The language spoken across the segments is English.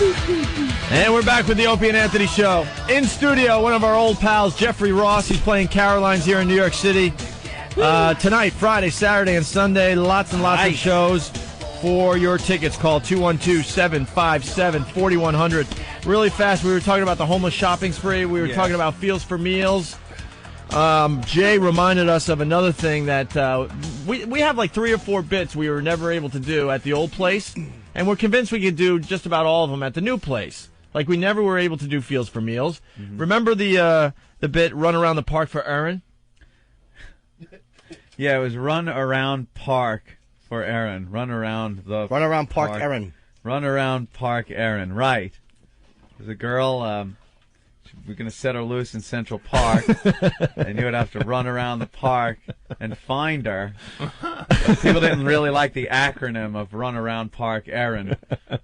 And we're back with the Opie and Anthony Show. In studio, one of our old pals, Jeffrey Ross. He's playing Caroline's here in New York City. Tonight, Friday, Saturday, and Sunday. Lots and lots of shows. For your tickets, call 212-757-4100. Really fast, we were talking about the homeless shopping spree. We were talking about Feels for Meals. Jay reminded us of another thing that we have like 3 or 4 bits we were never able to do at the old place, and we're convinced we could do just about all of them at the new place. Like we never were able to do Feels for Meals. Mm-hmm. Remember the bit Run Around the Park for Aaron? Yeah, it was Run Around Park for Aaron. Run around Park Aaron. Run around Park Aaron. Right. There's a girl. We're going to set her loose in Central Park, and you would have to run around the park and find her. But people didn't really like the acronym of Run Around Park Aaron.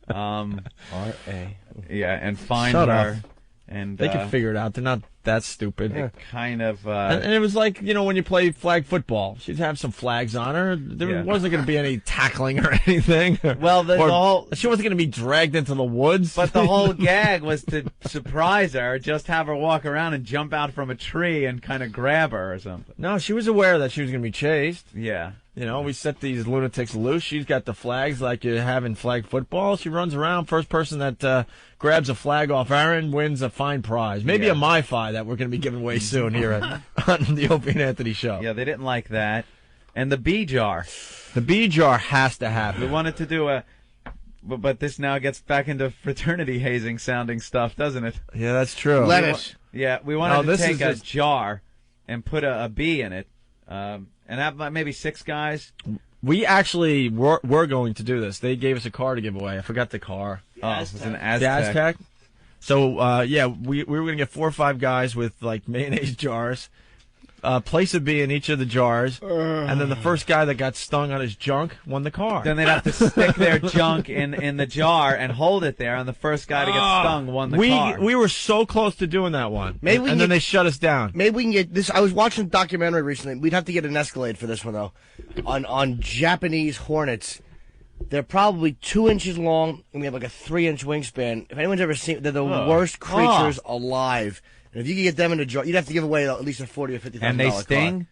R-A. Yeah, and find Shut her. up. And they can figure it out. They're not that stupid. It kind of. And it was like, when you play flag football, she'd have some flags on her. There wasn't going to be any tackling or anything. Well, she wasn't going to be dragged into the woods. But the whole gag was to surprise her, just have her walk around and jump out from a tree and kind of grab her or something. No, she was aware that she was going to be chased. Yeah. We set these lunatics loose. She's got the flags like you have in flag football. She runs around. First person that grabs a flag off Aaron wins a fine prize. Maybe a MiFi that we're going to be giving away soon here on the Opie and Anthony Show. Yeah, they didn't like that. And the bee jar. The bee jar has to happen. We wanted to do but this now gets back into fraternity hazing sounding stuff, doesn't it? Yeah, that's true. Lettuce. We wanted to take a jar and put a bee in it. And have maybe 6 guys. We actually were going to do this. They gave us a car to give away. I forgot the car. Oh, it was an Aztec. The Aztec. So, we were going to get 4 or 5 guys with, like, mayonnaise jars. Place a bee in each of the jars. And then the first guy that got stung on his junk won the car. Then they'd have to stick their junk in the jar and hold it there, and the first guy to get stung won the car. We were so close to doing that one. And then they shut us down. Maybe we can get this. I was watching a documentary recently. We'd have to get an Escalade for this one, though. On Japanese hornets. They're probably 2 inches long, and we have like a 3-inch wingspan. If anyone's ever seen, they're the worst creatures alive. And if you could get them in a jar, you'd have to give away at least a $40,000 or $50,000 And they sting? car.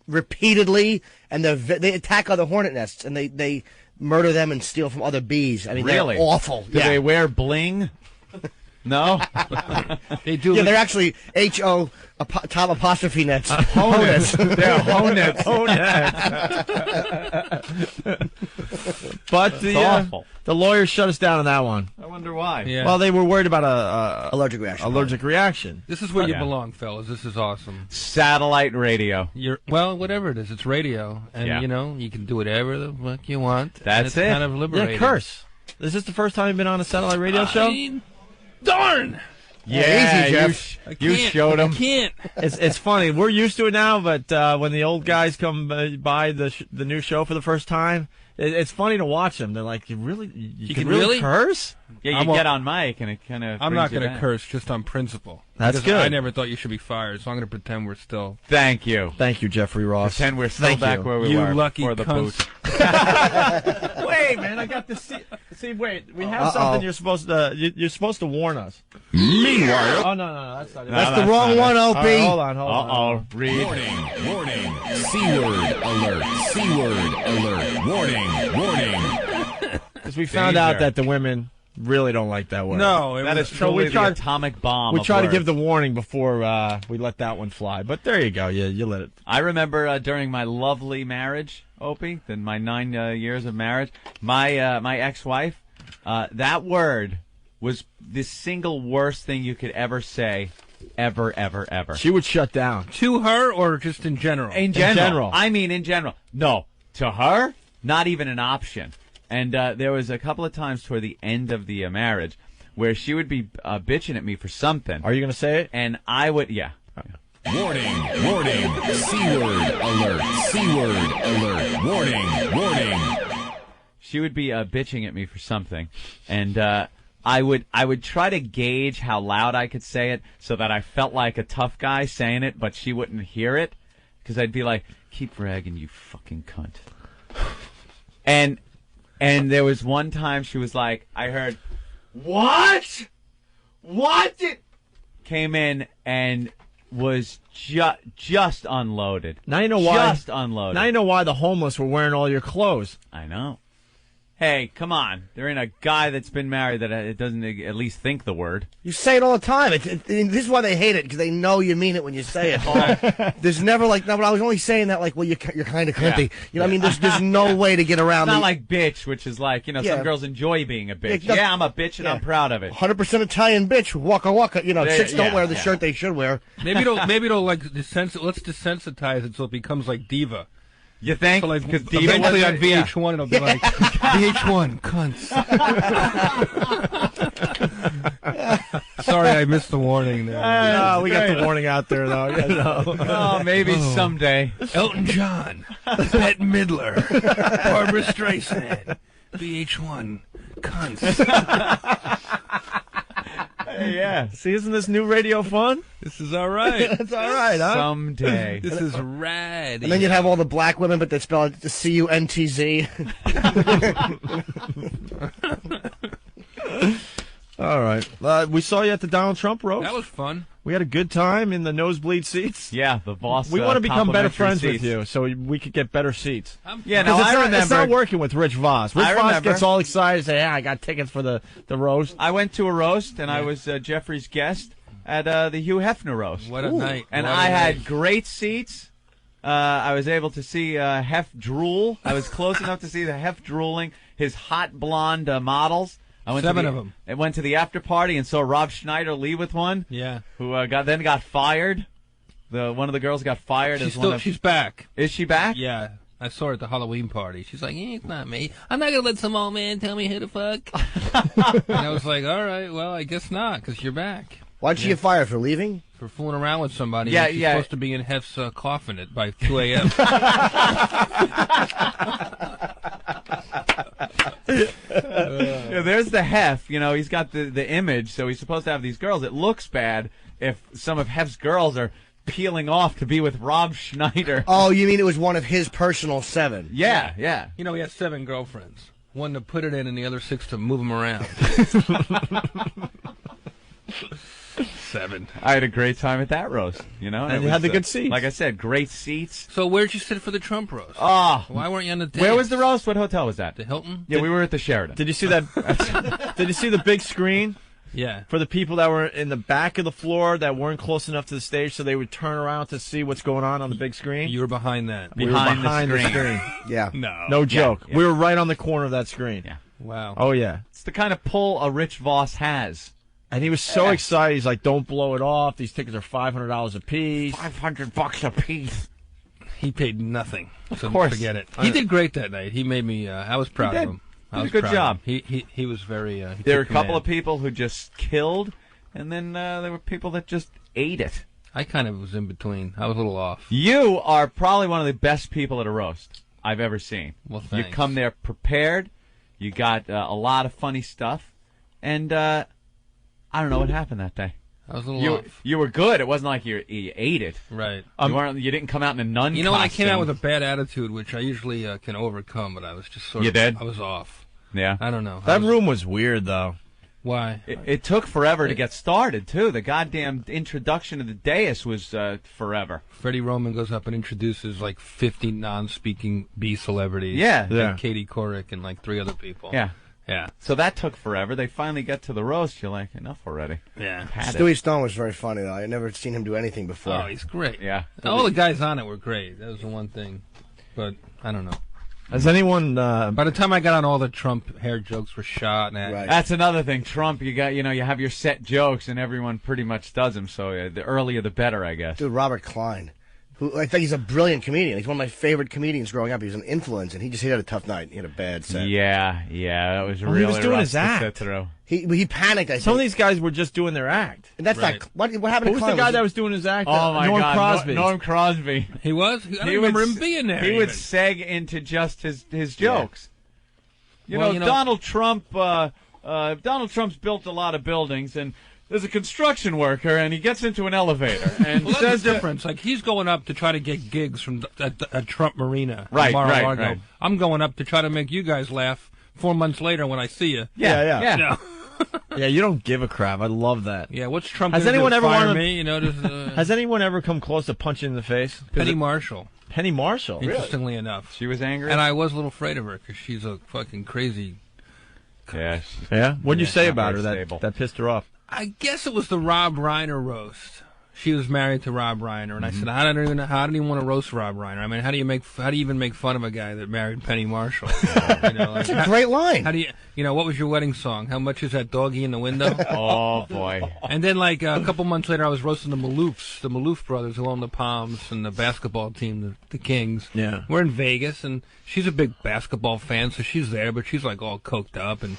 Repeatedly, and they attack other hornet nests, and they murder them and steal from other bees. I mean, really? They're awful. Do they wear bling? No? They do. Yeah, they're actually H-O top apostrophe nets. Hornets. They're hornets. But the lawyers shut us down on that one. I wonder why. Yeah. Well, they were worried about a allergic reaction. This is where you belong, fellas. This is awesome. Satellite radio. Whatever it is, it's radio, and you can do whatever the fuck you want. That's it. Kind of liberating. Yeah, curse. Is this the first time you've been on a satellite radio show? Darn. Yeah, easy, Jeff. You showed them. I can't. It's funny. We're used to it now, but when the old guys come by the new show for the first time, it's funny to watch them. They're like, you can really curse? Yeah, you get on mic and it kind of. I'm not going to curse just on principle. That's good. I never thought you should be fired, so I'm going to pretend we're still. Thank you. Thank you, Jeffrey Ross. Pretend we're still back where we were. You lucky for the cunts. boot. Wait, man, I got to see. Wait, we have something you're supposed to warn us. Meanwhile, oh no, that's not it. That's the wrong one, Opie. Right, hold on. Read. warning, C-word alert, C-word alert, warning. Because we found out that the women really don't like that word. No, that is truly the atomic bomb. We try to give the warning before we let that one fly. But there you go. You let it. I remember during my lovely marriage, Opie, my 9 years of marriage, my ex-wife, that word was the single worst thing you could ever say, ever. She would shut down. To her or just in general? In general. I mean, in general. No, to her, not even an option. And there was a couple of times toward the end of the marriage where she would be bitching at me for something. Are you going to say it? And I would, Warning, C-word alert, C-word alert, warning. She would be bitching at me for something, and I would try to gauge how loud I could say it so that I felt like a tough guy saying it, but she wouldn't hear it, because I'd be like, keep bragging, you fucking cunt. And there was one time she was like, I heard, What? What? Came in and was just unloaded. Now you know why. Just unloaded. Now you know why the homeless were wearing all your clothes. I know. Hey, come on. There ain't a guy that's been married that it doesn't at least think the word. You say it all the time. This is why they hate it, because they know you mean it when you say it. There's never like, no, but I was only saying that like, well, you're kind of cunty. Yeah. You know what I mean? There's no way to get around It's not like bitch, which is like, you know, some girls enjoy being a bitch. Yeah, I'm a bitch and I'm proud of it. 100% Italian bitch, waka waka. You know, chicks don't wear the shirt they should wear. Maybe it'll like let's desensitize it so it becomes like diva. You think? So like, because eventually on VH1 it'll be like VH1 Cuntz. Sorry, I missed the warning there. We got the warning out there, though. You know. Oh, maybe someday. Elton John, Bette Midler, Barbara Streisand, VH1 Cuntz. Yeah. See, isn't this new radio fun? This is all right. It's all right, huh? Someday. This is rad. And then you'd have all the black women, but they spell it C-U-N-T-Z. All right. We saw you at the Donald Trump roast. That was fun. We had a good time in the nosebleed seats. Yeah, the boss. We want to become better complimentary friends seats. with you, so we could get better seats. Yeah, no, It's not working with Rich Voss. Rich Voss remember. gets all excited and say, "Yeah, I got tickets for the roast." I went to a roast, and I was Jeffrey's guest at the Hugh Hefner roast. What a night. And What a I had night. great seats. I was able to see Hef drool. I was close enough to see the Hef drooling his hot blonde models. I went 7 of them. I went to the after party and saw Rob Schneider leave with one. Yeah. Who got fired. One of the girls got fired. She's back. Is she back? Yeah. I saw her at the Halloween party. She's like, it's not me. I'm not going to let some old man tell me who to fuck. And I was like, all right, well, I guess not, because you're back. Why'd she get fired? For leaving? For fooling around with somebody. Yeah, She's supposed to be in Hef's coffin by 2 a.m. Yeah, there's the Hef. You know, he's got the image, so he's supposed to have these girls. It looks bad if some of Hef's girls are peeling off to be with Rob Schneider. Oh, you mean it was one of his personal 7? Yeah, yeah. You know, he has 7 girlfriends. One to put it in and the other 6 to move him around. 7. I had a great time at that roast, you know. And you had the good seats. Like I said, great seats. So where'd you sit for the Trump roast? Oh. Why weren't you on the date? Where was the roast? What hotel was that? The Hilton? Yeah, we were at the Sheraton. Did you see that? Did you see the big screen? Yeah. For the people that were in the back of the floor that weren't close enough to the stage, so they would turn around to see what's going on the big screen. You were behind that. We were behind the screen. Yeah. No joke. Yeah. We were right on the corner of that screen. Yeah. Wow. Oh yeah. It's the kind of pull a Rich Voss has. And he was so excited. He's like, "Don't blow it off. These tickets are $500 a piece. $500 a piece." He paid nothing. So Of course. forget it. He did great that night. He made me. I was proud of him. He did a good job. He was very. There were a couple of people who just killed, and then there were people that just ate it. I kind of was in between. I was a little off. You are probably one of the best people at a roast I've ever seen. Well, You thanks. come there prepared. You got a lot of funny stuff, and I don't know what happened that day. I was a little off. You were good. It wasn't like you ate it. Right. You didn't come out in a nun. You know, when I came out costume. with a bad attitude, which I usually can overcome, but I was just sort You of. did? I was off. Yeah. I don't know. That room was weird, though. Why? It took forever to get started, too. The goddamn introduction of the dais was forever. Freddie Roman goes up and introduces like 50 non-speaking B celebrities. Yeah. And Katie Couric and like 3 other people. Yeah. Yeah. So that took forever. They finally get to the roast. You're like, enough already. Yeah. Had it. Stewie Stone was very funny, though. I had never seen him do anything before. Oh, he's great. Yeah. All the guys on it were great. That was the one thing. But I don't know. Has anyone? By the time I got on, all the Trump hair jokes were shot. And Right. That's another thing. Trump, you have your set jokes, and everyone pretty much does them. So the earlier the better, I guess. Dude, Robert Klein, who I think he's a brilliant comedian. He's one of my favorite comedians growing up. He was an influence, and he had a tough night. He had a bad set. Yeah, that was really he was doing rough his to act. sit through. He panicked, I think. Some of these guys were just doing their act. And that's Right. not... What happened Who to was Klein? the guy that was doing his act? Oh my Norm God, Crosby. Norm Crosby. He was? I don't remember him being there. He would even. seg into just his jokes. Well, You know, Donald Trump. Donald Trump's built a lot of buildings, and there's a construction worker, and he gets into an elevator and Well, says that's the difference. Like, he's going up to try to get gigs from at Trump Marina. in Right, Mar-a-Lago. right. I'm going up to try to make you guys laugh 4 months later when I see you. Yeah. No. Yeah, you don't give a crap. I love that. Yeah, what's Trump Has gonna anyone do, ever fire wanted- me? You know, just, Has anyone ever come close to punching in the face? Penny Marshall, Penny Marshall. interestingly enough. She was angry. And I was a little afraid of her because she's a fucking crazy. Yeah. Yeah? What'd you say not about her very stable. that pissed her off? I guess it was the Rob Reiner roast. She was married to Rob Reiner, and I said, how do you want to roast Rob Reiner? I mean, how do you even make fun of a guy that married Penny Marshall? You know, like, That's a great line. how do you know, what was your wedding song? How much is that doggy in the window? Oh boy. And then, like, a couple months later, I was roasting the Maloof brothers who own the Palms and the basketball team, the Kings. Yeah. We're in Vegas, and she's a big basketball fan, so she's there, but she's, like, all coked up and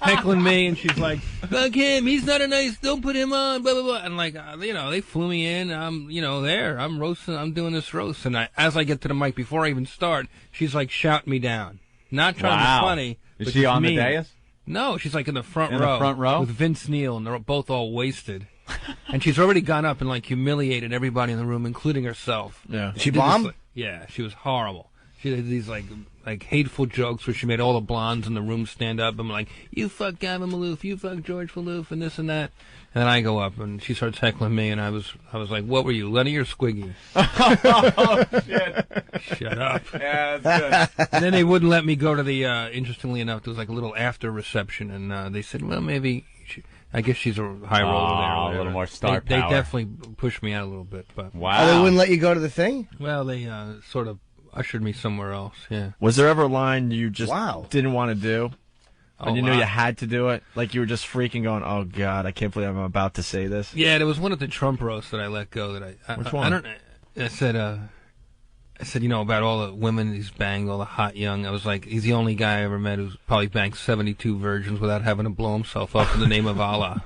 heckling me, and she's like, fuck him, he's not a nice, don't put him on, blah, blah, blah. And, like, you know, they flew me in, I'm, you know, there, I'm roasting, I'm doing this roast, and as I get to the mic, before I even start, she's, like, shouting me down. Not trying to be funny. Is but she she's on mean. the dais? No, she's like in the front In row. the front row? With Vince Neil, and they're both all wasted. And she's already gone up and like humiliated everybody in the room, including herself. Yeah. She did this, bombed? like- yeah, she was horrible. She did these like hateful jokes where she made all the blondes in the room stand up and be like, you fuck Gavin Maloof, you fuck George Maloof, and this and that. And then I go up and she starts heckling me, and I was like, what were you, Lenny or Squiggy? Oh shit. Shut up. Yeah, that's good. And then they wouldn't let me go to the, interestingly enough, there was like a little after reception, and they said, well, maybe, I guess she's a high roller there. or a whatever. little more star They power. definitely pushed me out a little bit, but, Wow. Oh, they wouldn't let you go to the thing? well, they sort of ushered me somewhere else, yeah. Was there ever a line you just Wow. didn't want to do? And you knew wow. you had to do it? Like you were just freaking going, oh, God, I can't believe I'm about to say this? Yeah, there was one at the Trump roast that I let go that Which I one? don't, I said, you know, about all the women he's banged, all the hot young. I was like, he's the only guy I ever met who's probably banged 72 virgins without having to blow himself up in the name of Allah.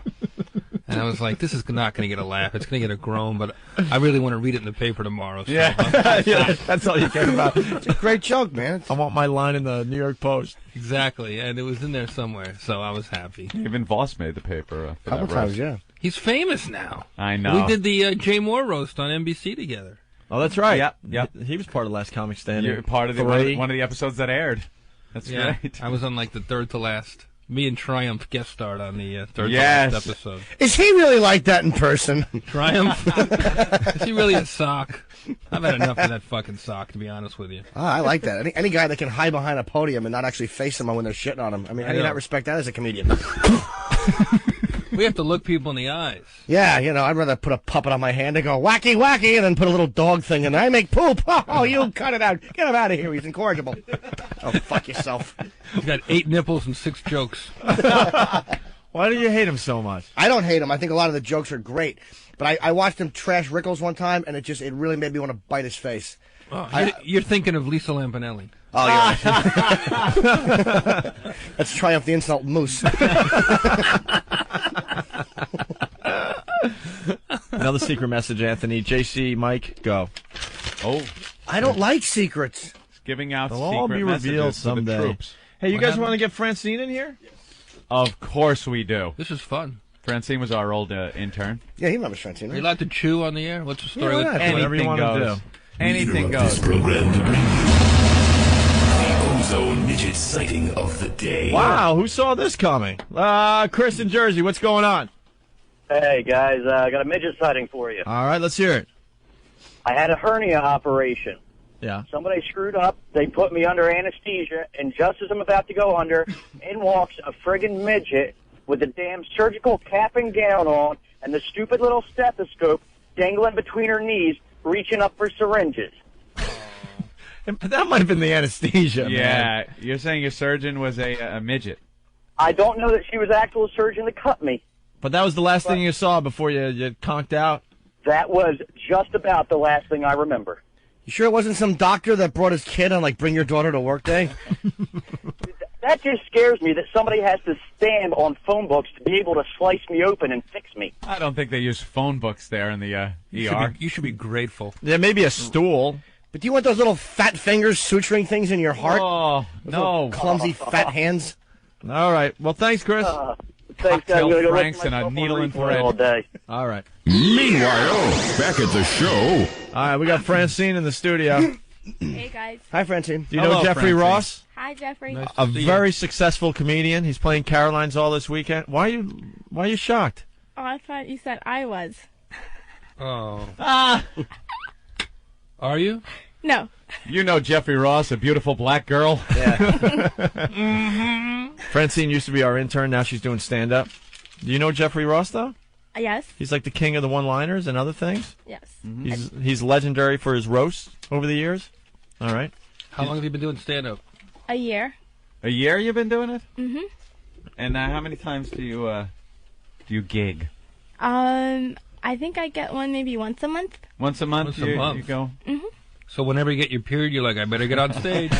And I was like, this is not going to get a laugh. It's going to get a groan, but I really want to read it in the paper tomorrow. So Yeah. Yeah, that's all you care about. It's a great joke, man. I want my line in the New York Post. Exactly, and it was in there somewhere, so I was happy. Even Voss made the paper. For Couple that times, roast. yeah. He's famous now. I know. We did the Jay Moore roast on NBC together. Oh, that's right. Yep. He was part of Last Comic Standing. You're part of the one of the episodes that aired. That's Yeah, great. I was on like the third to last. Me and Triumph guest starred on the third Yes. to last episode. Is he really like that in person? Triumph? Is he really a sock? I've had enough of that fucking sock, to be honest with you. I like that. Any guy that can hide behind a podium and not actually face someone when they're shitting on him. I mean, how do you know. not respect that as a comedian? We have to look people in the eyes. Yeah, you know, I'd rather put a puppet on my hand and go wacky, wacky, and then put a little dog thing in there. I make poop. Oh, you cut it out. Get him out of here. He's incorrigible. Oh, fuck yourself. He's got 8 nipples and 6 jokes. Why do you hate him so much? I don't hate him. I think a lot of the jokes are great. But I watched him trash Rickles one time, and it really made me want to bite his face. Oh, you're thinking of Lisa Lampanelli. Oh, yeah. Let's Triumph the Insult Moose. Another secret message, Anthony. JC, Mike, go. Oh, I don't like secrets. it's giving out They'll secret all be messages revealed to someday. the troops. Hey, you What guys happened? want to get Francine in here? Of course we do. This is fun. Francine was our old intern. Yeah, he remembers Francine, Are right? you allowed to chew on the air? What's the story? Yeah, with why not? Whatever you Anything want to goes. do. Anything Leader of this goes. program to bring you the ozone midget sighting of the day. Wow, who saw this coming? Chris in Jersey, what's going on? Hey, guys, I got a midget sighting for you. All right, let's hear it. I had a hernia operation. Yeah. Somebody screwed up. They put me under anesthesia, and just as I'm about to go under, in walks a friggin' midget with the damn surgical cap and gown on and the stupid little stethoscope dangling between her knees, reaching up for syringes. That might have been the anesthesia, man. Yeah, you're saying your surgeon was a midget. I don't know that she was the actual surgeon that cut me. But that was the last thing you saw before you conked out? That was just about the last thing I remember. You sure it wasn't some doctor that brought his kid on, like, Bring Your Daughter to Work Day? That just scares me that somebody has to stand on phone books to be able to slice me open and fix me. I don't think they use phone books there in the You ER. should be grateful. Yeah, maybe a stool. But do you want those little fat fingers suturing things in your heart? Oh, Those little no. clumsy fat hands? All right. Well, thanks, Chris. Thanks, guys. I'm gonna go Franks listen to and a myself needle on and replay thread. all day. All right. Meanwhile, back at the show, All right, we got Francine in the studio. Hey guys. Hi, Francine. Do you know Jeffrey Francine. Ross? Hi Jeffrey. Nice A to see you. very successful comedian. He's playing Caroline's all this weekend. Why are you shocked? Oh, I thought you said I was. Oh. Are you? No. You know Jeffrey Ross, a beautiful black girl. Francine used to be our intern. Now she's doing stand-up. Do you know Jeffrey Ross, though? Yes. He's like the king of the one-liners and other things. Yes. He's legendary for his roasts over the years. All right. How long have you been doing stand-up? A year. A year you've been doing it? Mhm. And how many times do you gig? I think I get one maybe once a month. Once a month? Once a month. You go? So whenever you get your period, you're like, I better get on stage.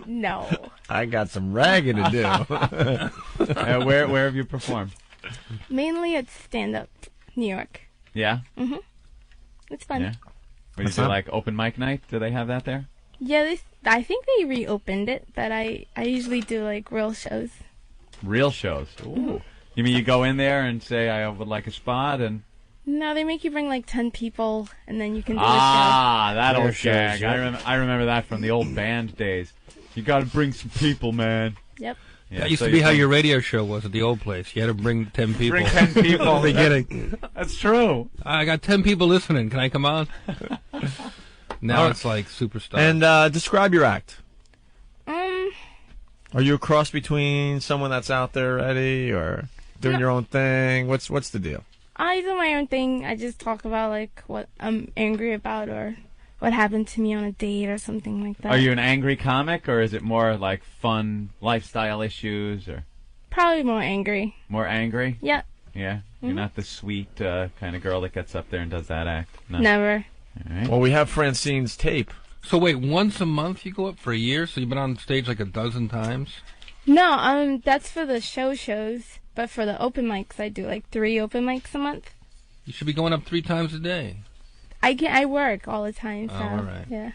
No. I got some ragging to do. Where have you performed? Mainly it's stand-up, New York. Yeah? It's fun. Yeah. Where you do like open mic night? Do they have that there? Yeah, I think they reopened it, but I usually do like real shows. Real shows. Ooh. You mean you go in there and say, I would like a spot, and... No, they make you bring like 10 people, and then you can do a that Fair old shows, gag. yeah. I remember that from the old band days. You got to bring some people, man. show. Yep. Yeah, That used so to be you how bring- your radio show was at the old place. You had to bring 10 people. Bring 10 people. At the beginning. That's true. I got 10 people listening. Can I come on? Now it's like superstar. And describe your act. Um, Are you a cross between someone that's out there already, or doing your own thing? What's the deal? I do my own thing. I just talk about like what I'm angry about or what happened to me on a date or something like that. Are you an angry comic, or is it more like fun lifestyle issues, or Probably more angry. more angry? Yeah, Yeah? You're not the sweet kind of girl that gets up there and does that act? No. never. All right. Well, we have Francine's tape. So wait, once a month you go up for a year? So you've been on stage like a dozen times? No, that's for the shows. But for the open mics, I do like 3 open mics a month. You should be going up 3 times a day. I work all the time, so Oh, all right. yeah.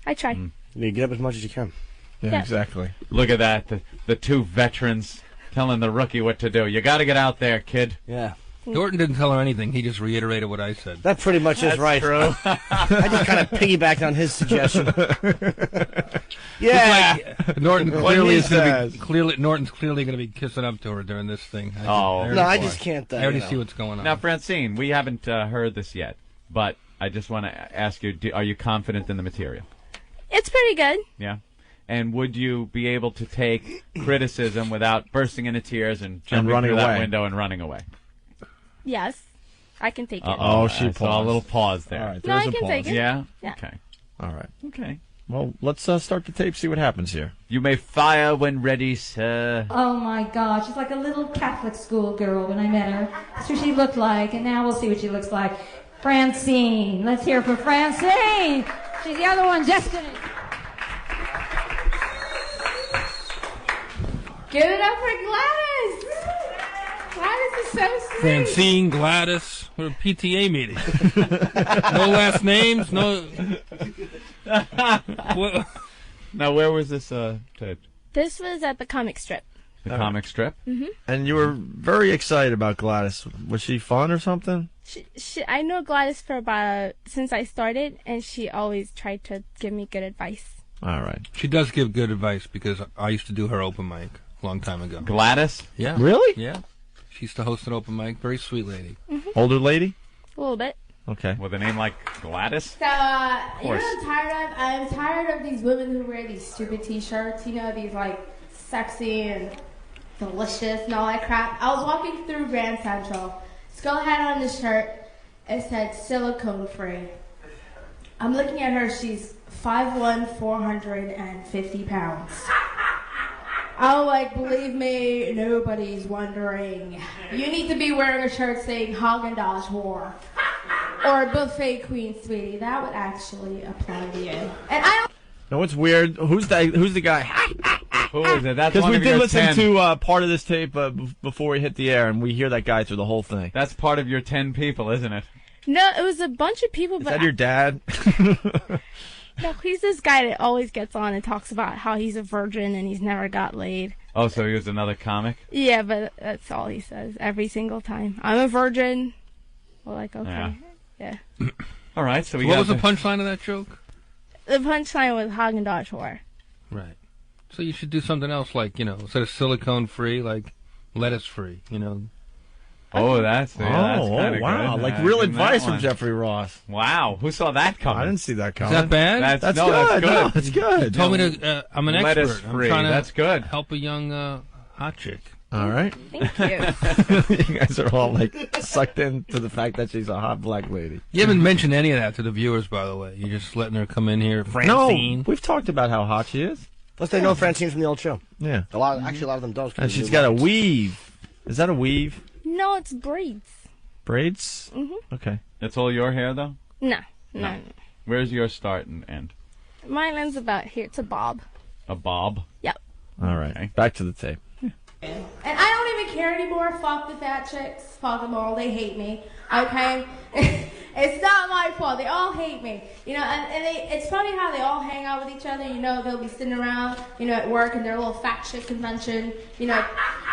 I try. You get up as much as you can. Yeah, Yeah. exactly. Look at that. The two veterans telling the rookie what to do. You got to get out there, kid. Yeah. Norton didn't tell her anything. He just reiterated what I said. That pretty much is right. True. I just kind of piggybacked on his suggestion. Yeah. Norton clearly he is going to says. be Norton's clearly going to be kissing up to her during this thing. Oh. No, I just can't. I already you know. see what's going on. Now, Francine, we haven't heard this yet, but I just want to ask you, are you confident in the material? It's pretty good. Yeah? And would you be able to take criticism without bursting into tears and jumping running through that away. window and running away? Yes, I can take it. Oh, she I saw a paused. little pause there. All right, No, there's I a can pause. take it. Yeah? Yeah. Okay. All right. Okay. Well, let's start the tape, see what happens here. You may fire when ready, sir. Oh my God, she's like a little Catholic school girl when I met her. That's what she looked like, and now we'll see what she looks like. Francine. Let's hear for Francine. She's the other one, Destiny. Give it up for Gladys. Gladys is so sweet. Francine, Gladys, we're a PTA meeting. No last names, no. What? Now, where was this tape? This was at the comic strip. The comic strip? And you were very excited about Gladys. Was she fun or something? I know Gladys for about since I started, and she always tried to give me good advice. All right. She does give good advice because I used to do her open mic a long time ago. Gladys? Yeah. Really? Yeah. She used to host an open mic. Very sweet lady. Older lady? A little bit. Okay. With a name like Gladys? So, you know course. what I'm tired of? I'm tired of these women who wear these stupid t-shirts, you know, these like sexy and delicious and all that crap. I was walking through Grand Central. This girl had on this shirt. It said silicone free. I'm looking at her. She's 5'1", 450 pounds. I'm like, believe me, nobody's wondering. You need to be wearing a shirt saying Haagen-Dazs War. Or Buffet Queen, sweetie. That would actually apply to you. And I don't... Now, what's weird? Who's the guy? Who is it? That's Because one we of did your listen 10. to part of this tape before we hit the air, and we hear that guy through the whole thing. That's part of your 10 people, isn't it? No, it was a bunch of people, Is but that your dad? no, he's this guy that always gets on and talks about how he's a virgin and he's never got laid. Oh, so he was another comic? Yeah, but that's all he says every single time. I'm a virgin. Well, like, okay. Yeah. Yeah. All right, so we What got was the punchline of that joke? the punchline was Haagen-Dazs whore. Right. So you should do something else, like, instead of silicone-free, like lettuce-free, Oh, that's kind of wow. good. Like real Give him that advice from one. Jeffrey Ross. Wow. Who saw that coming? I didn't see that Is coming. that bad? That's no, good. that's good. No, it's good. Told me to. I'm an expert. Lettuce-free. I'm trying to That's good. help a young hot chick. All right. Thank you. You guys are all like sucked into the fact that she's a hot black lady. You haven't mentioned any of that to the viewers, by the way. You're just letting her come in here, Francine. No, we've talked about how hot she is. Plus, they know Francine from the old show. Yeah. A lot of them does. And she's got a weave. Is that a weave? No, it's braids. Braids? Mm-hmm. Okay. That's all your hair, though? No. Where's your start and end? Mine ends about here to bob. A bob? Yep. All right. Okay. Back to the tape. And I don't even care anymore. Fuck the fat chicks. Fuck them all. They hate me. Okay? It's not my fault. They all hate me. It's funny how they all hang out with each other. They'll be sitting around, at work in their little fat chick convention,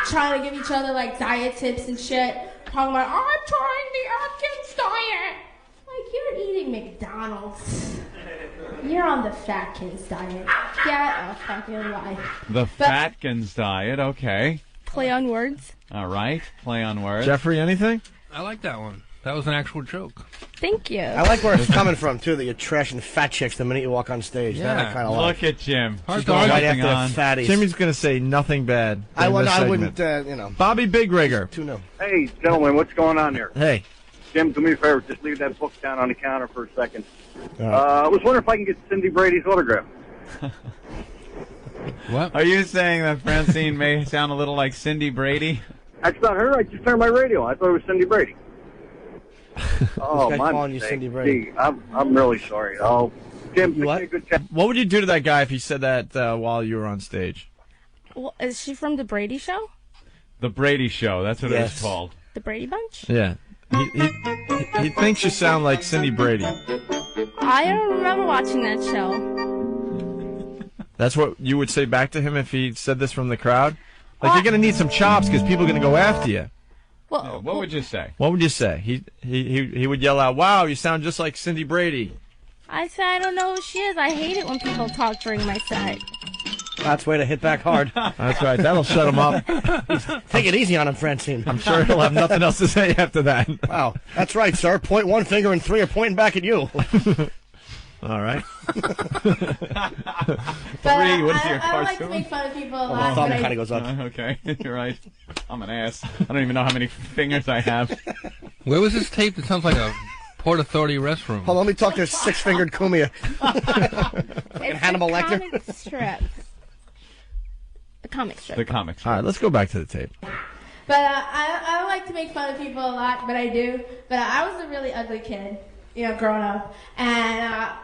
trying to give each other, like, diet tips and shit. Talking about, I'm trying the Atkins diet. Like, you're eating McDonald's. You're on the Fatkins diet. Get a fucking life. The Fatkins diet, okay. Play on words. All right, play on words. Jeffrey, anything? I like that one. That was an actual joke. Thank you. I like where it's coming from, too, that you're trashing fat chicks the minute you walk on stage. Yeah. That I kind of like. Look at Jim. Hard She's to going argue. Right right after on. the fatties. Jimmy's going to say nothing bad. I during this wouldn't, segment. Bobby. Bobby Big Rigger. Too new. Hey, gentlemen, what's going on there? Hey. Jim, do me a favor. Just leave that book down on the counter for a second. All right. I was wondering if I can get Cindy Brady's autograph. What? Are you saying that Francine may sound a little like Cindy Brady? That's not her. I just turned my radio on. I thought it was Cindy Brady. Oh, guy's my calling you mistake. Cindy Brady. Gee, I'm really sorry. Oh, Jim, You what? take a good chat. What would you do to that guy if he said that while you were on stage? Well, is she from the Brady Show? The Brady Show. That's what it was Yes. called. The Brady Bunch? Yeah. He thinks you sound like Cindy Brady. I don't remember watching that show. That's what you would say back to him if he said this from the crowd? Like, you're going to need some chops because people are going to go after you. Well, What would you say? What would you say? He would yell out, "Wow, you sound just like Cindy Brady." I said I don't know who she is. I hate it when people talk during my set. That's way to hit back hard. That's right. That'll shut him up. Take it easy on him, Francine. I'm sure he'll have nothing else to say after that. Wow. That's right, sir. Point one finger and three are pointing back at you. All right. But Three, what is I your don't like to cartoon? make fun of people a Well, lot. the thumb but kind of goes up. Okay, you're right. I'm an ass. I don't even know how many fingers I have. Where was this tape? It sounds like a Port Authority restroom. Hold on, let me talk to six-fingered Kumia. It's Hannibal a Lecter? comic strip. The comic strip. The comics. All right, let's go back to the tape. But I don't like to make fun of people a lot, but I do. But I was a really ugly kid, growing up. And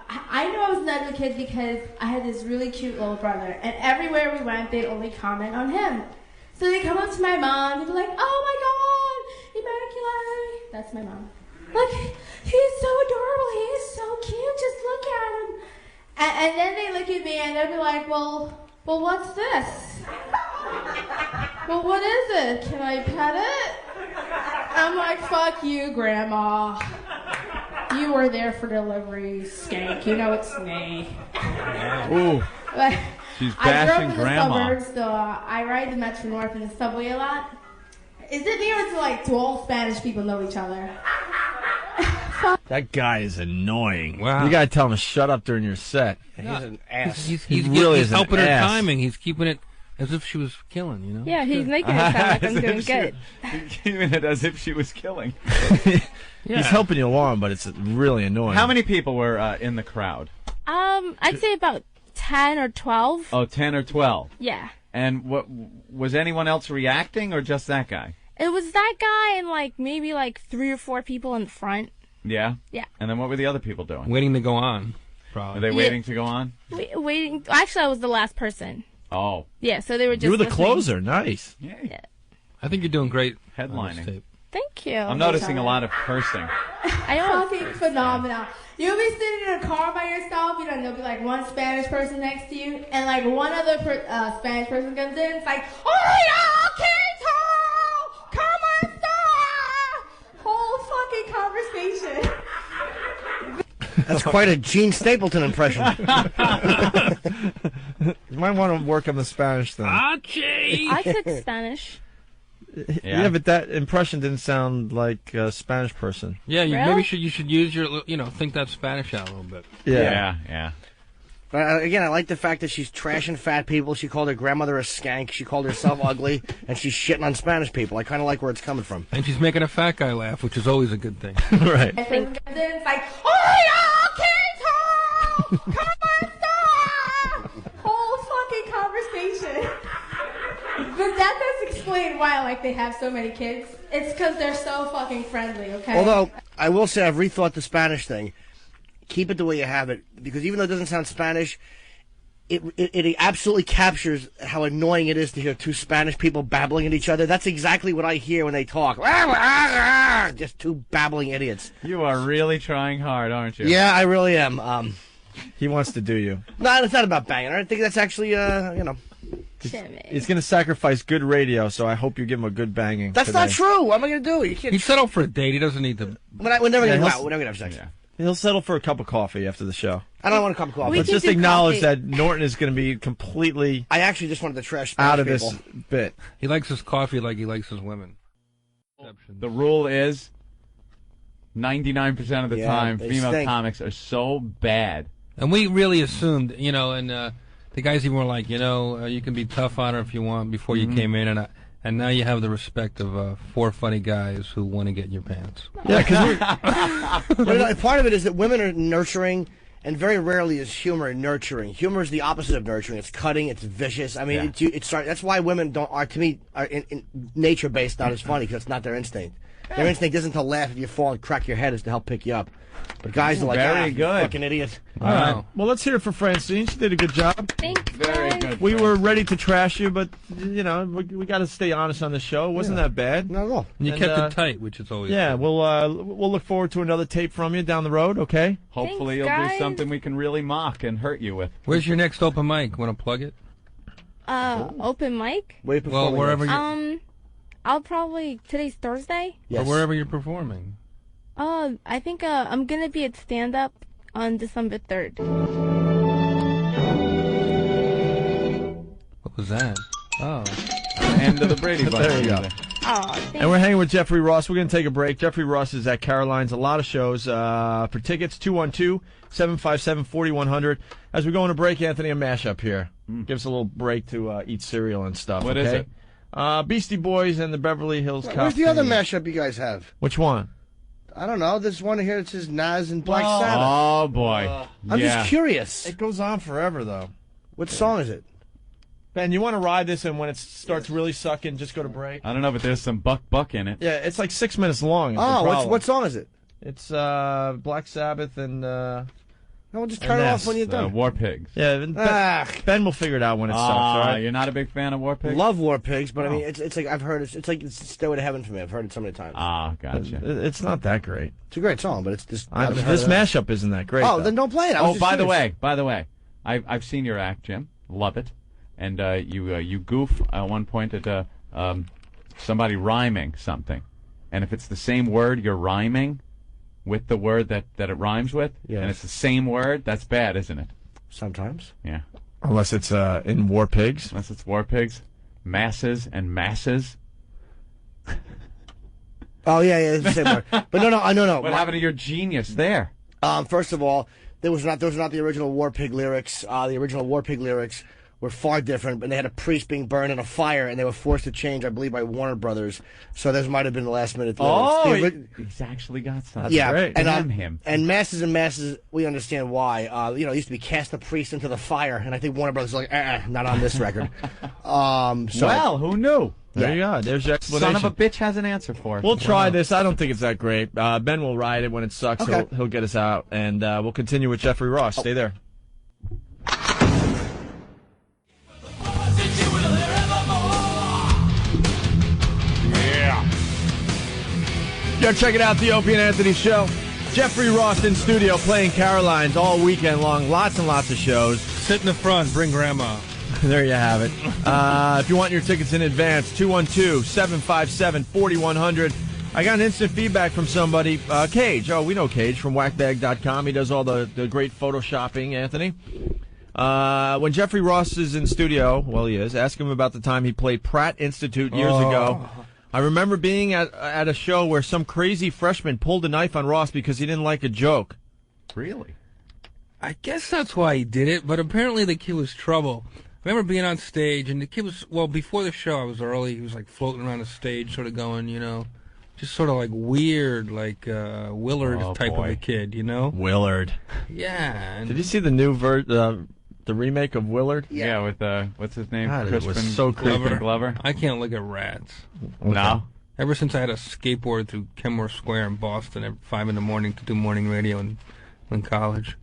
I knew I was an ugly kid because I had this really cute little brother. And everywhere we went, they'd only comment on him. So they'd come up to my mom and be like, "Oh my God, Immaculate." That's my mom. Like, he's so adorable. He is so cute. Just look at him. And then they look at me and they'd be like, well, what's this? Well, what is it? Can I pet it? I'm like, fuck you, Grandma. You were there for delivery, skank. You know it's me. Ooh, Like, she's I grew up bashing in Grandma. the suburbs, so I ride the Metro North and the subway a lot. Is it me or do all Spanish people know each other? That guy is annoying. Wow. You got to tell him to shut up during your set. He's an ass. He's really is an helping her ass. timing. He's keeping it as if she was killing, Yeah, he's making it sound like I'm As doing if she- good. Keeping it as if she was killing. He's helping you along, but it's really annoying. How many people were in the crowd? I'd say about 10 or 12. Oh, 10 or 12. Yeah. And what was anyone else reacting or just that guy? It was that guy and maybe 3 or 4 people in the front. Yeah? Yeah. And then what were the other people doing? waiting to go on. Were Probably. they waiting to go on? Waiting. Actually, I was the last person. Oh, Yeah, so they were just You were the listening. closer. Nice. yay. I think you're doing great. on this Headlining. tape. Thank you. I'm noticing a lot of cursing. I know. Fucking phenomenal. You'll be sitting in a car by yourself, and there'll be one Spanish person next to you, and one other Spanish person comes in. It's like, "Hola, Quinto! ¿Cómo está?" Whole fucking conversation. That's quite a Gene Stapleton impression. You might want to work on the Spanish thing. Archie! I took Spanish. Yeah, but that impression didn't sound like a Spanish person. Yeah, Really? maybe you should use your, think that Spanish out a little bit. Yeah. But again, I like the fact that she's trashing fat people. She called her grandmother a skank. She called herself ugly, and she's shitting on Spanish people. I kind of like where it's coming from. And she's making a fat guy laugh, which is always a good thing. Right. I think then it's like, oh yeah, kids, come on, stop! Whole fucking conversation. But that does explain why like they have so many kids. It's because they're so fucking friendly. Okay. Although I will say I've rethought the Spanish thing. Keep it the way you have it, because even though it doesn't sound Spanish, it absolutely captures how annoying it is to hear two Spanish people babbling at each other. That's exactly what I hear when they talk. Just two babbling idiots. You are really trying hard, aren't you? Yeah, I really am. He wants to do you. No, it's not about banging her. I think that's actually, He's going to sacrifice good radio, so I hope you give him a good banging. That's today. not true. What am I going to do? You can't. He settled for a date. He doesn't need to. We're never going to go he'll- out. We're never going to have sex. Yeah. He'll settle for a cup of coffee after the show. I don't want a cup of coffee. We Let's can just do acknowledge coffee. that Norton is going to be completely I actually just wanted to trash Spanish out of people. this bit. He likes his coffee like he likes his women. The rule is 99% of the Yeah, time, they female stink. comics are so bad. And we really assumed, and the guys even were like, you can be tough on her if you want before you came in, and now you have the respect of 4 funny guys who want to get in your pants. Yeah, because But part of it is that women are nurturing, and very rarely is humor nurturing. Humor is the opposite of nurturing. It's cutting. It's vicious. I mean, that's why women are in nature based not as funny, because it's not their instinct. Their instinct isn't to laugh if you fall and crack your head; is to help pick you up. But guys are like, Very you good. fucking idiot. All right. Well, let's hear it for Francine. She did a good job. Thanks, Very guys. good. We were ready to trash you, but we got to stay honest on the show. It wasn't that bad. Not at all. And you And, kept it tight, which is always Yeah, good. we'll look forward to another tape from you down the road. Okay. Hopefully Thanks, you'll do guys. something we can really mock and hurt you with. Where's your next open mic? Want to plug it? Open mic. Where you Well, performing wherever next? you I'll probably today's Thursday. Yes. or wherever you're performing. I think I'm gonna be at stand up on December 3rd. What was that? Oh. End of the Brady Bunch. There you go. music. Oh, thanks. And we're hanging with Jeffrey Ross. We're going to take a break. Jeffrey Ross is at Caroline's. A lot of shows. For tickets, 212-757-4100. As we go on a break, Anthony, a mashup here. Give us a little break to eat cereal and stuff. What okay? is it? Beastie Boys and the Beverly Hills Cop. Where's the other Team. mashup you guys have? Which one? I don't know. There's one here that says Nas and Black Sabbath. Oh, boy. I'm yeah. just curious. It goes on forever, though. What song is it? Ben, you want to ride this, and when it starts really sucking, just go to break? I don't know, but there's some buck in it. Yeah, it's like 6 minutes long. is the Oh, problem. what song is it? It's Black Sabbath and No, we'll just turn it Nas. off when you're done. War Pigs. yeah. Ben will figure it out when it sucks. All right. You're not a big fan of War Pigs? Love War Pigs, but I mean, it's like I've heard it's like it's Stairway to Heaven for me. I've heard it so many times. Gotcha. It's not that great. It's a great song, but it's just This mashup isn't that great. Oh, though. then don't play it. I was Oh, just by the curious. way, I've seen your act, Jim. Love it. And you goof at one point at somebody rhyming something, and if it's the same word you're rhyming with the word that it rhymes with, Yes. and it's the same word, that's bad, isn't it? Sometimes. Yeah. Unless it's in War Pigs. Unless it's War Pigs, masses and masses. Oh yeah, it's the same word. But no. What happened to your genius there? First of all, those were not the original War Pig lyrics. The original War Pig lyrics were far different, but they had a priest being burned in a fire, and they were forced to change, I believe, by Warner Brothers. So those might have been the last minute lyrics. He's actually got something. Yeah, great. and Damn him. And masses and masses, we understand why. It used to be cast the priest into the fire, and I think Warner Brothers was like, not on this record. Well, who knew? There you go. There's your explanation. Son of a bitch has an answer for it. We'll try this. I don't think it's that great. Ben will ride it when it sucks. Okay. He'll get us out, and we'll continue with Jeffrey Ross. Stay there. Yo, check it out, the Opie and Anthony Show. Jeffrey Ross in studio playing Caroline's all weekend long. Lots and lots of shows. Sit in the front, bring grandma. There you have it. If you want your tickets in advance, 212-757-4100. I got an instant feedback from somebody. Cage. Oh, we know Cage from whackbag.com. He does all the great photoshopping, Anthony. When Jeffrey Ross is in studio, well, he is, ask him about the time he played Pratt Institute years ago. I remember being at a show where some crazy freshman pulled a knife on Ross because he didn't like a joke. Really? I guess that's why he did it, but apparently the kid was trouble. I remember being on stage, and the kid was, well, before the show, I was early. He was, like, floating around the stage, sort of going, you know, just sort of, like, weird, like, Willard type of a kid, you know? Willard. Yeah. Did you see the new the remake of Willard? Yeah, with, what's his name? God, it was so Crispin Glover. I can't look at rats. No? Ever since I had a skateboard through Kenmore Square in Boston at 5 in the morning to do morning radio in college.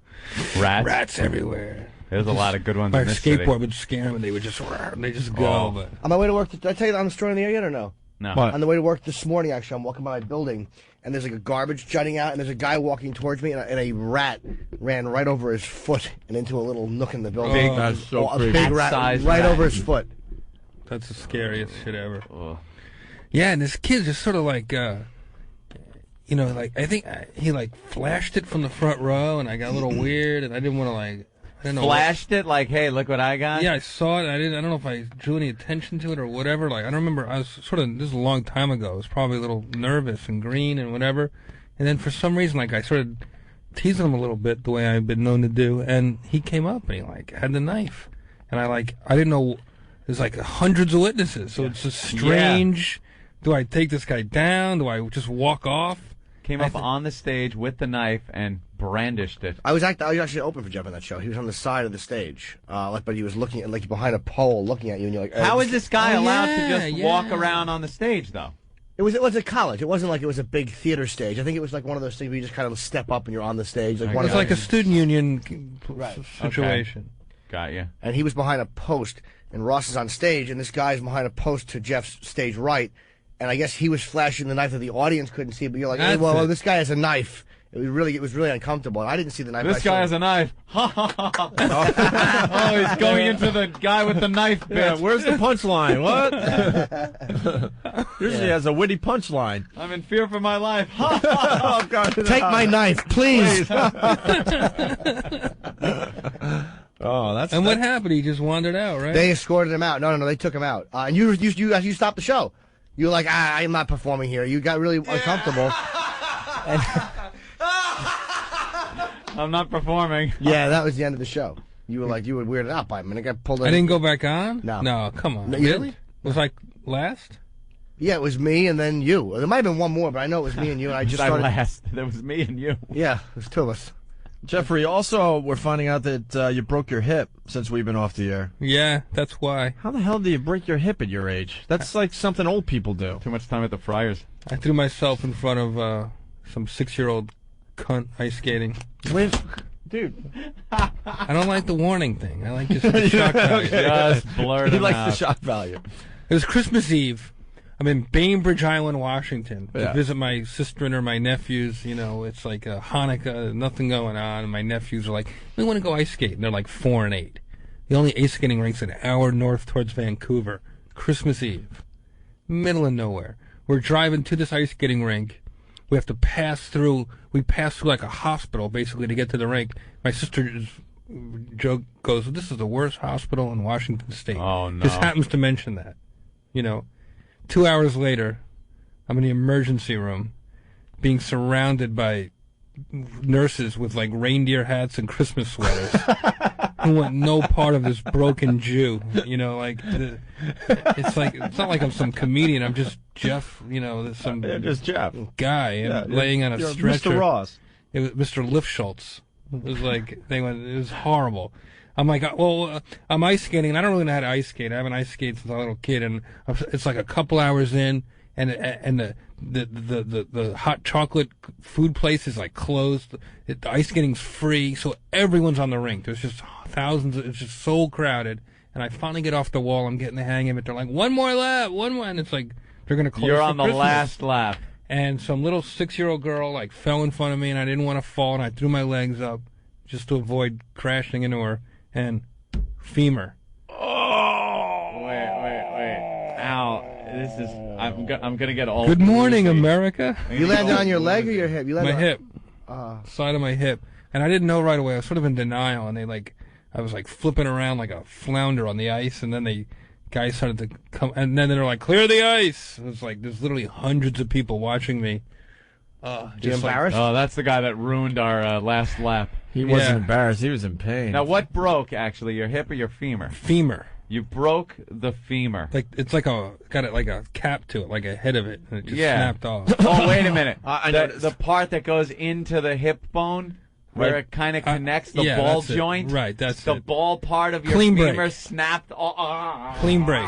Rats everywhere. There's a lot of good ones My in this skateboard city. would scare them, and they would just go. But On my way to work, did I tell you that I'm storing the air yet or no? No. What? On the way to work this morning, actually, I'm walking by my building, and there's like a garbage jutting out, and there's a guy walking towards me, and a rat ran right over his foot and into a little nook in the building. That's so a creepy. big rat Cat-sized right rat. over his foot. that's the scariest shit ever. Ugh. Yeah, and this kid just sort of like, you know, like I think he like flashed it from the front row, and I got a little weird, and I didn't want to like. I didn't know Flashed it like, hey, look what I got? Yeah, I saw it. I don't know if I drew any attention to it or whatever. Like I don't remember. I was sort of. This is a long time ago. I was probably a little nervous and green and whatever. And then for some reason, like I started teasing him a little bit the way I've been known to do. And he came up and he like had the knife. And I didn't know. There's like hundreds of witnesses, so it's just strange. Yeah. Do I take this guy down? Do I just walk off? Came up on the stage with the knife and brandished it. I was actually open for Jeff on that show. He was on the side of the stage, but he was looking at, like behind a pole, looking at you, and you're like, How is this guy allowed to just walk around on the stage, though? It was at college. It wasn't like it was a big theater stage. I think it was like one of those things where you just kind of step up and you're on the stage. Like It's like a student union situation. Okay. Got you. And he was behind a post, and Ross is on stage, and this guy's behind a post to Jeff's stage right, and I guess he was flashing the knife that the audience couldn't see, but you're like, hey, well, this guy has a knife. It was really uncomfortable. I didn't see the knife. This guy has a knife. Oh, he's going into the guy with the knife bit. Yeah, where's the punchline? What? Usually has a witty punchline. I'm in fear for my life. Oh, God. Take my knife, please. Oh, that's. And what happened? He just wandered out, right? They escorted him out. No, they took him out. And you stopped the show. You were like, I'm not performing here. You got really uncomfortable. And I'm not performing. yeah, that was the end of the show. You were weirded out by him, and it got pulled. I didn't go back on? No. No, come on. No, you didn't? It was like last? Yeah, it was me and then you. There might have been one more, but I know it was me and you. And I just started. Last. There was me and you. Yeah, it was two of us. Jeffrey, also, we're finding out that you broke your hip since we've been off the air. Yeah, that's why. How the hell do you break your hip at your age? That's like something old people do. Too much time at the Friars. I threw myself in front of some 6-year-old cunt ice skating. Dude. I don't like the warning thing. I like just the shock value. Just blurt He him likes out. the shock value. It was Christmas Eve. I'm in Bainbridge Island, Washington, to visit my sister and my nephews. You know, it's like a Hanukkah, nothing going on. And my nephews are like, we want to go ice skate. And they're like 4 and 8. The only ice skating rink's an hour north towards Vancouver. Christmas Eve. Middle of nowhere. We're driving to this ice skating rink. We have to pass through like a hospital, basically, to get to the rink. My sister joke goes, this is the worst hospital in Washington State. Oh, no. Just happens to mention that. You know, 2 hours later, I'm in the emergency room being surrounded by nurses with, like, reindeer hats and Christmas sweaters who want no part of this broken Jew. You know, like, it's not like I'm some comedian. I'm just Jeff, you know, just Jeff. Guy laying on a stretcher. Mr. Ross. It was Mr. Lifschultz. It was like, it was horrible. I'm like, well, I'm ice skating, and I don't really know how to ice skate. I haven't ice skated since I was a little kid, and it's like a couple hours in, and the hot chocolate food place is like closed. The ice skating's free, so everyone's on the rink. There's just thousands. It's just so crowded, and I finally get off the wall. I'm getting the hang of it. They're like, one more lap, and it's like they're gonna close. You're on the Christmas. last lap. And some little 6-year-old girl like fell in front of me, and I didn't want to fall, and I threw my legs up just to avoid crashing into her. And femur. Oh! Wait. Ow. This is. I'm gonna get all. Good morning, bruisey. America. You landed on your leg or your hip? You landed My hip. Side of my hip. And I didn't know right away. I was sort of in denial, and I was like flipping around like a flounder on the ice, and then guys started to come, and then they're like, clear the ice. It was like, there's literally hundreds of people watching me. You embarrassed? Oh, that's the guy that ruined our last lap. He wasn't embarrassed. He was in pain. Now, what broke, actually, your hip or your femur? Femur. You broke the femur. Like, it's like got it like a cap to it, like a head of it, and it just snapped off. Oh, wait a minute. I noticed. The part that goes into the hip bone, where it kind of connects the ball joint. Right, that's the it. ball part of your Clean femur break. snapped. Clean break.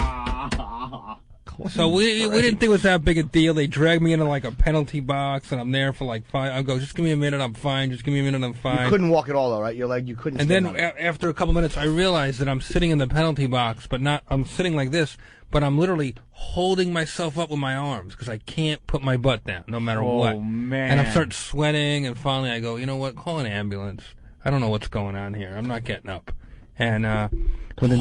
So we didn't think it was that big a deal. They dragged me into like a penalty box, and I'm there for like 5. I go, just give me a minute, I'm fine. Just give me a minute, I'm fine. You couldn't walk at all, though, right? Your leg, you couldn't. And stand then on it. after a couple minutes, I realized that I'm sitting in the penalty box, but not. I'm sitting like this, but I'm literally holding myself up with my arms because I can't put my butt down, no matter what. Oh man! And I start sweating, and finally I go, you know what? Call an ambulance. I don't know what's going on here. I'm not getting up. And but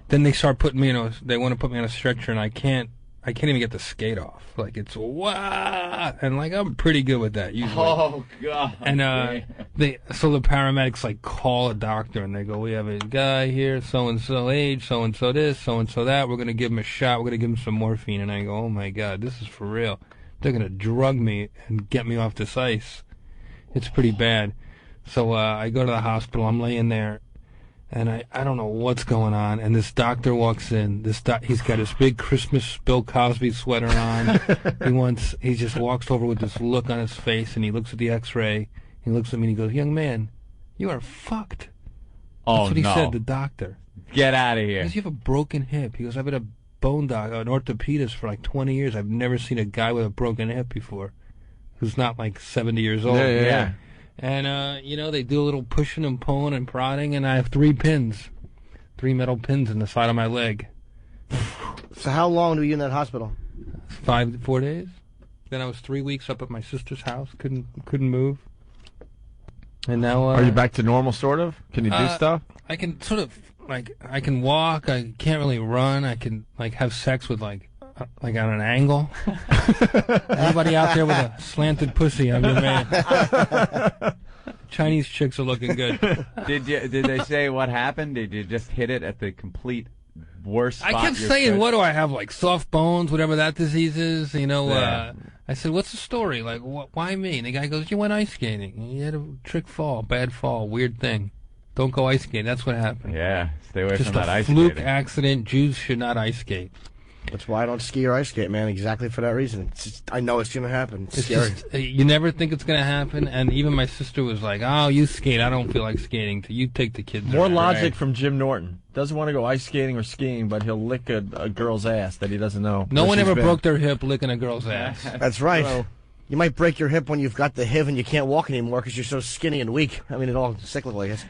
then they start putting me they want to put me on a stretcher, and I can't even get the skate off. Like, it's wah, and like I'm pretty good with that usually. Oh god! And so the paramedics like call a doctor, and they go, we have a guy here, so and so age, so and so this, so and so that. We're gonna give him a shot. We're gonna give him some morphine. And I go, oh my god, this is for real. They're gonna drug me and get me off this ice. It's pretty bad. So I go to the hospital. I'm laying there. And I don't know what's going on, and this doctor walks in. He's got his big Christmas Bill Cosby sweater on. He just walks over with this look on his face, and he looks at the X-ray. He looks at me and he goes, "Young man, you are fucked." Oh, That's what he said, the doctor. Get out of here. He goes, "You have a broken hip." He goes, "I've been a bone doc, an orthopedist for like 20 years. I've never seen a guy with a broken hip before, who's not like 70 years old." Yeah. And, they do a little pushing and pulling and prodding, and I have 3 metal pins in the side of my leg. So how long were you in that hospital? 4 days. Then I was 3 weeks up at my sister's house, couldn't move. And now... Are you back to normal, sort of? Can you do stuff? I can sort of, I can walk, I can't really run, I can, have sex with, on an angle. Anybody out there with a slanted pussy, I'm your man. Chinese chicks are looking good. Did they say what happened? Did you just hit it at the complete worst spot? I kept saying, what do I have, soft bones, whatever that disease is, I said, what's the story? Why me? And the guy goes, you went ice skating. You had a trick fall, bad fall, weird thing. Don't go ice skating. That's what happened. Yeah, stay away from that ice skating. Just a fluke skating. accident. Jews should not ice skate. That's why I don't ski or ice skate, man. Exactly for that reason. I know it's going to happen. It's scary. You never think it's going to happen, and even my sister was like, oh, you skate. I don't feel like skating. You take the kids More around. logic from Jim Norton. Doesn't want to go ice skating or skiing, but he'll lick a girl's ass that he doesn't know. No one ever broke their hip licking a girl's ass. That's right. So, you might break your hip when you've got the HIV and you can't walk anymore because you're so skinny and weak. I mean, it's all cyclical, I guess.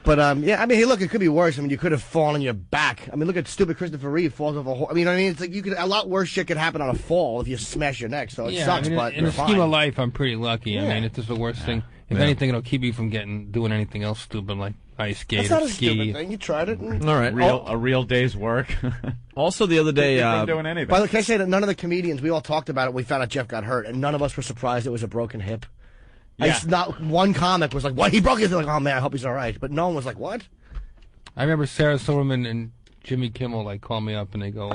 But, hey, look, it could be worse. I mean, you could have fallen on your back. I mean, look at stupid Christopher Reeve falls off a horse. I mean, it's like a lot worse shit could happen on a fall if you smash your neck. So it sucks, but in the scheme of life, I'm pretty lucky. Yeah. I mean, it's just the worst thing. If anything, it'll keep you from doing anything else stupid like ice skate That's not or a ski. stupid thing. You tried it. All right. A real day's work. Also, the other day... doing anything. By the way, can I say that none of the comedians, we all talked about it, we found out Jeff got hurt, and none of us were surprised it was a broken hip. Yeah. Not one comic was like, what? He broke his hip. Like, oh, man, I hope he's all right. But no one was like, what? I remember Sarah Silverman and Jimmy Kimmel call me up and they go,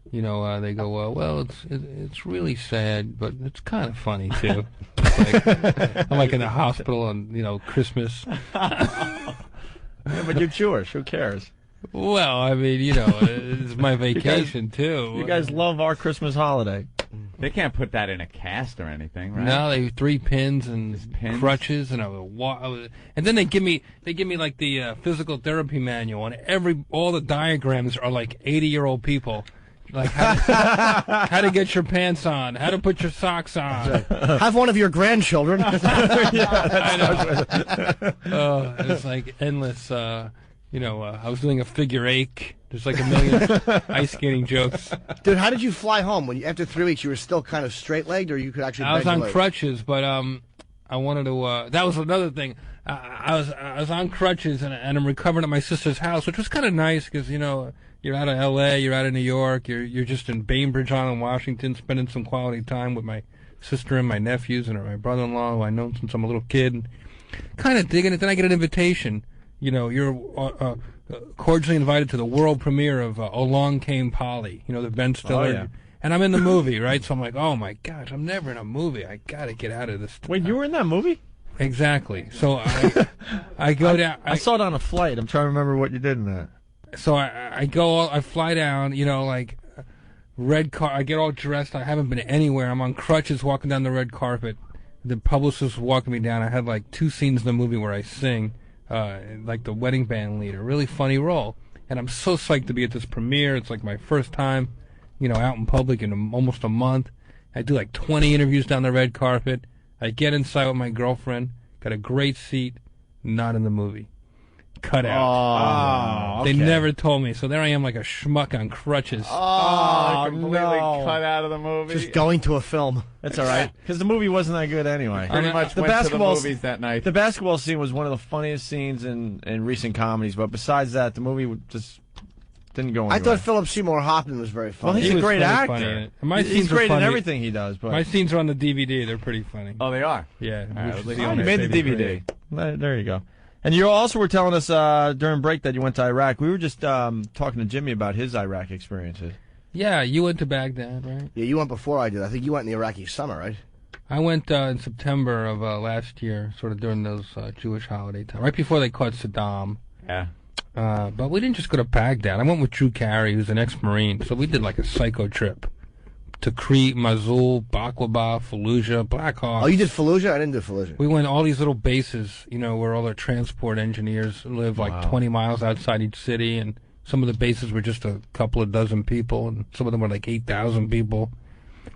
well, it's really sad, but it's kind of funny too. I'm in the hospital on Christmas. Yeah, but you're Jewish. Who cares? Well, I mean, it's my vacation too. You guys love our Christmas holiday. They can't put that in a cast or anything, right? No, they have 3 pins and crutches, and and then they give me the physical therapy manual, and all the diagrams are 80-year-old people. How to get your pants on, how to put your socks on. Have one of your grandchildren. I know. And it's endless. I was doing a figure 8. There's a million ice skating jokes. Dude, how did you fly home? After 3 weeks, you were still kind of straight-legged, or you could actually... I was on crutches, but I wanted to... that was another thing. I was on crutches and I'm recovering at my sister's house, which was kind of nice because you're out of L.A., you're out of New York, you're just in Bainbridge Island, Washington, spending some quality time with my sister and my nephews and my brother-in-law, who I know since I'm a little kid. Kind of digging it. Then I get an invitation. You're cordially invited to the world premiere of Along Came Polly. The Ben Stiller. Oh, yeah. And I'm in the movie, right? So I'm like, oh my gosh, I'm never in a movie. I gotta get out of this. Wait, you were in that movie? Exactly. So I go down. I saw it on a flight. I'm trying to remember what you did in that. So I fly down, like red car. I get all dressed. I haven't been anywhere. I'm on crutches walking down the red carpet. The publicist was walking me down. I had like 2 scenes in the movie where I sing, like the wedding band leader. Really funny role. And I'm so psyched to be at this premiere. It's like my first time, out in public in almost a month. I do like 20 interviews down the red carpet. I get inside with my girlfriend, got a great seat, not in the movie. Cut out. Oh, They okay. never told me. So there I am like a schmuck on crutches. Completely no. cut out of the movie. Just going to a film. That's all right, because the movie wasn't that good anyway. Pretty much the went to the basketball movies that night. The basketball scene was one of the funniest scenes in recent comedies, but besides that, the movie just didn't go anywhere. I thought Philip Seymour Hoffman was very funny. Well, he's He a was great really actor. funny. My He's scenes are great in funny. everything he does. But My scenes are on the DVD. They're pretty funny. Oh, they are? Yeah. right, which is let's the see. only you made the saving DVD. There you go. And you also were telling us during break that you went to Iraq. We were just talking to Jimmy about his Iraq experiences. Yeah, you went to Baghdad, right? Yeah, you went before I did. I think you went in the Iraqi summer, right? I went in September of last year, sort of during those Jewish holiday time, right before they caught Saddam. Yeah. But we didn't just go to Baghdad. I went with Drew Carey, who's an ex-Marine. So we did like a psycho trip to Crete, Mosul, Baklava, Fallujah, Black Hawk. Oh, you did Fallujah? I didn't do Fallujah. We went all these little bases, where all the transport engineers live, like 20 miles outside each city. And some of the bases were just a couple of dozen people, and some of them were like 8,000 people.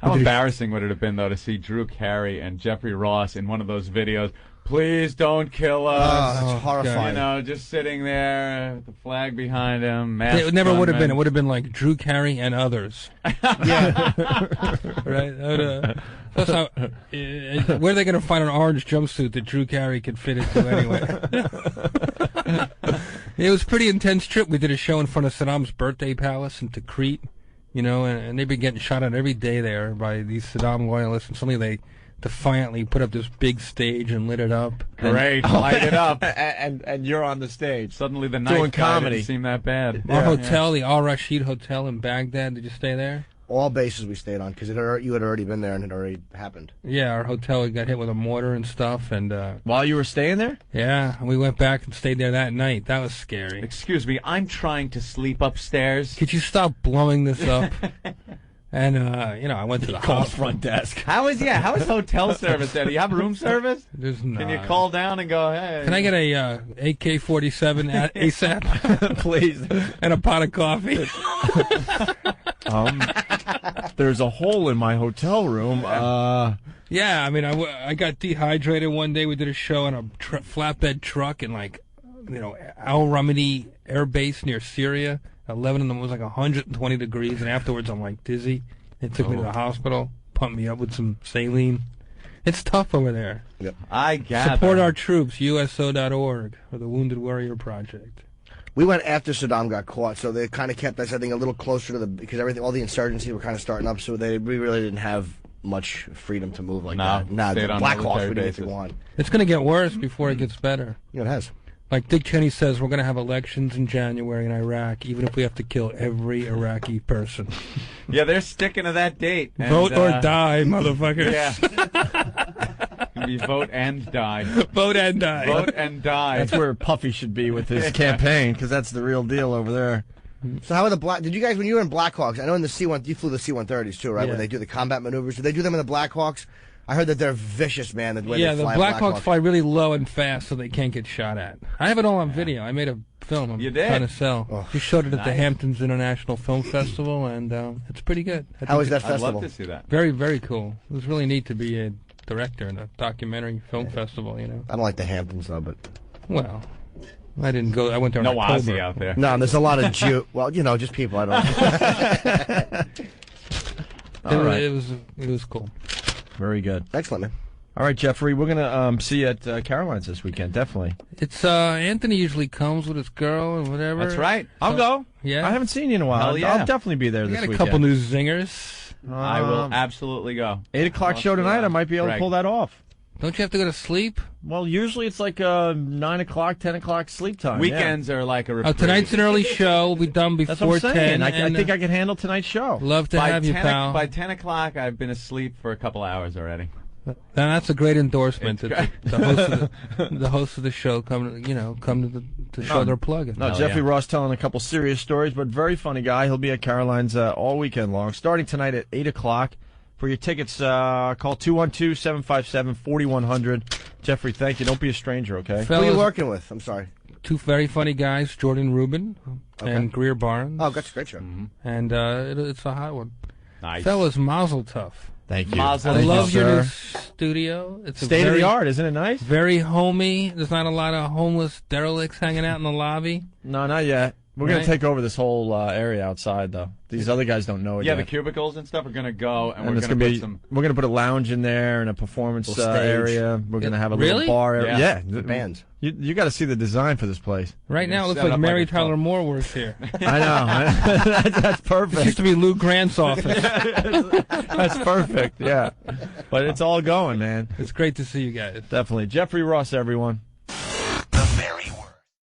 How embarrassing would it have been, though, to see Drew Carey and Jeffrey Ross in one of those videos? Please don't kill us. Oh, that's horrifying. Just sitting there with the flag behind him. It never would have been. It gunmen. would have been like Drew Carey and others. Yeah. Right? That's how, where are they going to find an orange jumpsuit that Drew Carey could fit into anyway? It was a pretty intense trip. We did a show in front of Saddam's birthday palace in Tikrit, and they've been getting shot at every day there by these Saddam loyalists, and suddenly they defiantly put up this big stage and lit it up. Great, light it up. and you're on the stage. Suddenly the Doing night guy comedy. didn't seem that bad. Our hotel, the Al Rashid Hotel in Baghdad, did you stay there? All bases we stayed on because you had already been there and it already happened. Yeah, our hotel got hit with a mortar and stuff, and While you were staying there? yeah, we went back and stayed there that night. That was scary. Excuse me, I'm trying to sleep upstairs. Could you stop blowing this up? And I went to the Call hospital. front desk. How is hotel service there? Do you have room service? There's not. Can you call down and go, hey? Can I get a AK-47 ASAP? Please. And a pot of coffee? There's a hole in my hotel room. Yeah, I mean, I got dehydrated one day. We did a show on a flatbed truck in Al Ramadi Air Base near Syria. 11 of them was like 120 degrees, and afterwards I'm like dizzy. They took me to the hospital, pumped me up with some saline. It's tough over there. Yep. I gather. Support our troops, USO.org, or the Wounded Warrior Project. We went after Saddam got caught, so they kind of kept us, I think, a little closer to because all the insurgency were kind of starting up, so we really didn't have much freedom to move like that. Nah, stayed the on Black Hawk, military we didn't get to bases. go on. It's going to get worse before it gets better. Yeah, it has. Like Dick Cheney says, we're going to have elections in January in Iraq, even if we have to kill every Iraqi person. Yeah, they're sticking to that date. And, Vote or die, motherfuckers. Yeah. It'll be vote and die. Vote and die. Vote and die. That's where Puffy should be with his campaign, because that's the real deal over there. So how are the did you guys, when you were in Blackhawks, I know in the C-1, you flew the C-130s too, right? Yeah. When they do the combat maneuvers. Did they do them in the Blackhawks? I heard that they're vicious, man. The way Yeah, they the fly Blackhawks fly really low and fast so they can't get shot at. I have it all on video. I made a film I'm You did? trying to sell. Oh, We showed it at the nice. Hamptons International Film Festival, and it's pretty good. I How think is that I'd festival? love to see that. Very, very cool. It was really neat to be a director in a documentary film festival, I don't like the Hamptons, though, but... Well, I didn't go. I went there in No October. Ozzy out there. No, there's a lot of well, just people I don't All right. It was cool. Very good. Excellent, man. All right, Jeffrey, we're going to see you at Caroline's this weekend, definitely. It's Anthony usually comes with his girl and whatever. That's right. I'll go. Yeah. I haven't seen you in a while. Hell yeah. I'll definitely be there We this got a weekend. couple new zingers. I will absolutely go. 8 o'clock show tonight. I might be able to pull that off. Don't you have to go to sleep? Well, usually it's like 9 o'clock, 10 o'clock sleep time. Weekends are like a reprieve. Tonight's an early show. We'll be done That's before what I'm 10. saying. I think I can handle tonight's show. Love to have you, pal. By 10 o'clock, I've been asleep for a couple hours already. That's a great endorsement. The host of the show come to show their plug. No, Jeffrey Ross telling a couple serious stories, but very funny guy. He'll be at Caroline's all weekend long, starting tonight at 8 o'clock. For your tickets, call 212-757-4100. Jeffrey, thank you. Don't be a stranger, okay? Who are you working with? I'm sorry. Two very funny guys, Jordan Rubin and Greer Barnes. Oh, that's a great show. Mm-hmm. And it's a hot one. Nice. Fellas, mazel tov. Thank you. I love your new studio. It's state of the art, isn't it nice? Very homey. There's not a lot of homeless derelicts hanging out in the lobby. No, not yet. We're going to take over this whole area outside, though. These other guys don't know it yet. The cubicles and stuff are going to go, and we're going to put some... We're going to put a lounge in there and a performance area. We're going to have a little bar area. Yeah. The bands. You got to see the design for this place. Right now, it looks like Mary Tyler Moore works here. I know. That's perfect. It used to be Lou Grant's office. That's perfect, yeah. But it's all going, man. It's great to see you guys. Definitely. Jeffrey Ross, everyone.